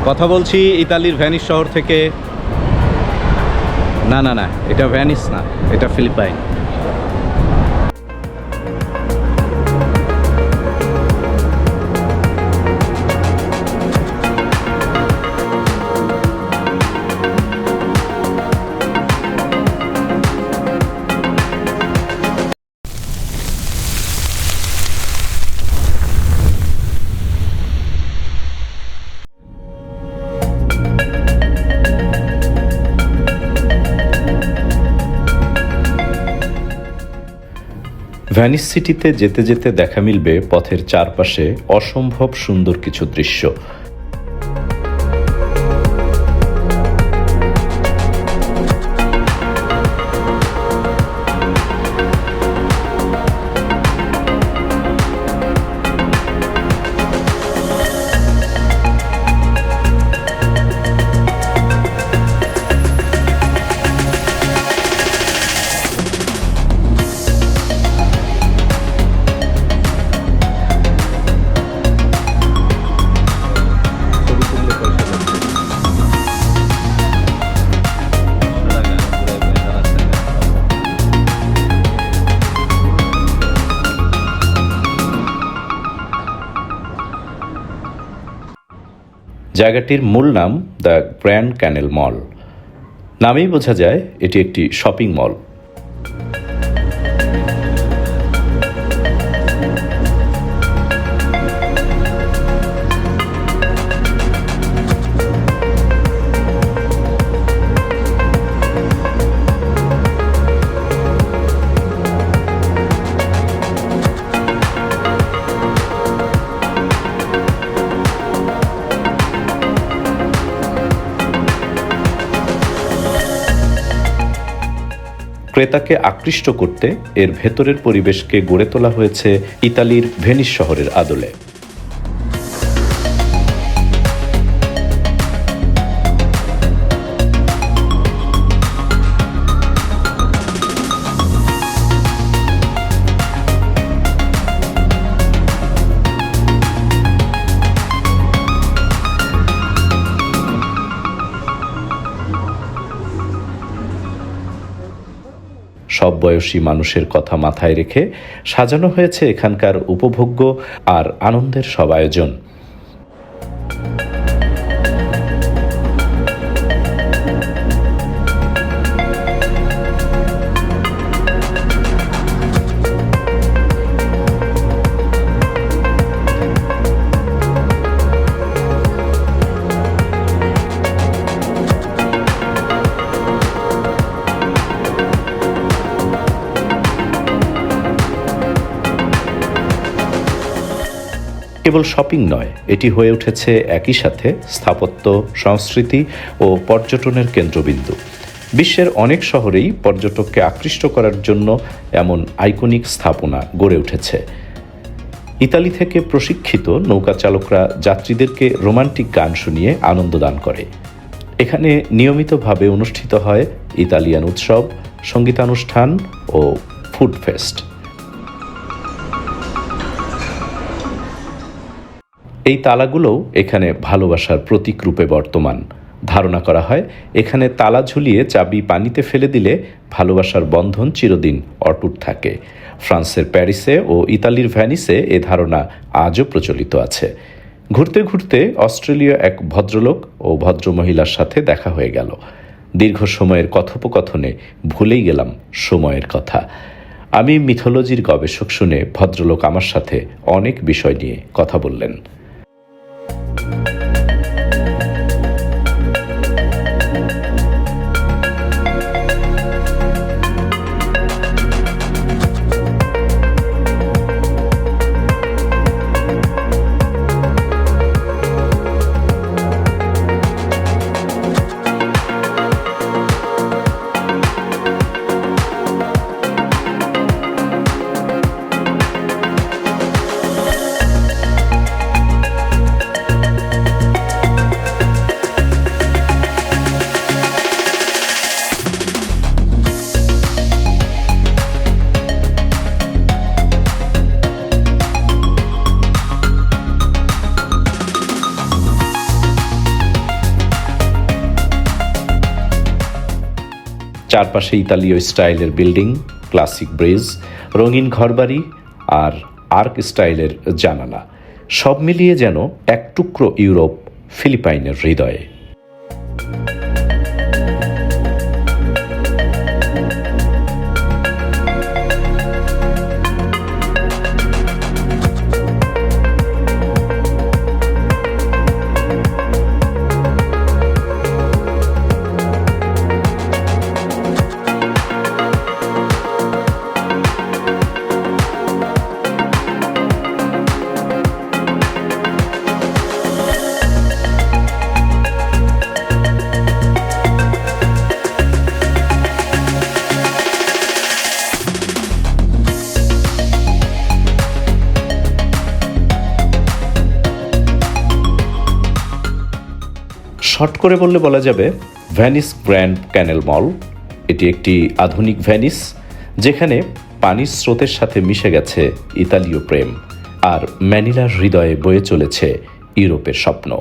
কথা বলছি ইতালির ভ্যানিস শহর থেকে। না না না, এটা ভ্যানিস না, এটা ফিলিপাইন। ভ্যানিস সিটিতে যেতে যেতে দেখা মিলবে পথের চারপাশে অসম্ভব সুন্দর কিছু দৃশ্য। জায়গাটির মূল নাম দ্য গ্র্যান্ড ক্যানেল মল। নামেই বোঝা যায় এটি একটি শপিং মল। ক্রেতাকে আকৃষ্ট করতে এর ভেতরের পরিবেশকে গড়ে তোলা হয়েছে ইতালির ভেনিস শহরের আদলে। সব বয়সী মানুষের কথা মাথায় রেখে সাজানো হয়েছে এখানকার উপভোগ্য আর আনন্দের সব আয়োজন। কেবল শপিং নয়, এটি হয়ে উঠেছে একই সাথে স্থাপত্য, সংস্কৃতি ও পর্যটনের কেন্দ্রবিন্দু। বিশ্বের অনেক শহরেই পর্যটককে আকৃষ্ট করার জন্য এমন আইকনিক স্থাপনা গড়ে উঠেছে। ইতালি থেকে প্রশিক্ষিত নৌকা চালকরা যাত্রীদেরকে রোমান্টিক গান শুনিয়ে আনন্দ দান করে। এখানে নিয়মিতভাবে অনুষ্ঠিত হয় ইতালিয়ান উৎসব, সঙ্গীতানুষ্ঠান ও ফুড ফেস্ট। এই তালাগুলোও এখানে ভালোবাসার প্রতীক রূপে বর্তমান। ধারণা করা হয় এখানে তালা ঝুলিয়ে চাবি পানিতে ফেলে দিলে ভালোবাসার বন্ধন চিরদিন অটুট থাকে। ফ্রান্সের প্যারিসে ও ইতালির ভ্যানিসে এ ধারণা আজও প্রচলিত আছে। ঘুরতে ঘুরতে অস্ট্রেলীয় এক ভদ্রলোক ও ভদ্রমহিলার সাথে দেখা হয়ে গেল। দীর্ঘ সময়ের কথোপকথনে ভুলেই গেলাম সময়ের কথা। আমি মিথোলজির গবেষক শুনে ভদ্রলোক আমার সাথে অনেক বিষয় নিয়ে কথা বললেন। চারপাশে ইতালীয় স্টাইলের বিল্ডিং, ক্লাসিক ব্রিজ, রঙিন ঘরবাড়ি আর আর্ক স্টাইলের জানালা, সব মিলিয়ে যেন এক টুকরো ইউরোপ ফিলিপাইনের হৃদয়ে। শর্ট করে বললে বলা যাবে ভেনিস গ্র্যান্ড ক্যানেল মল। এটি একটি আধুনিক ভেনিস, যেখানে পানির স্রোতের সাথে মিশে গেছে ইতালীয় প্রেম, আর ম্যানিলার হৃদয়ে বয়ে চলেছে ইউরোপের স্বপ্ন।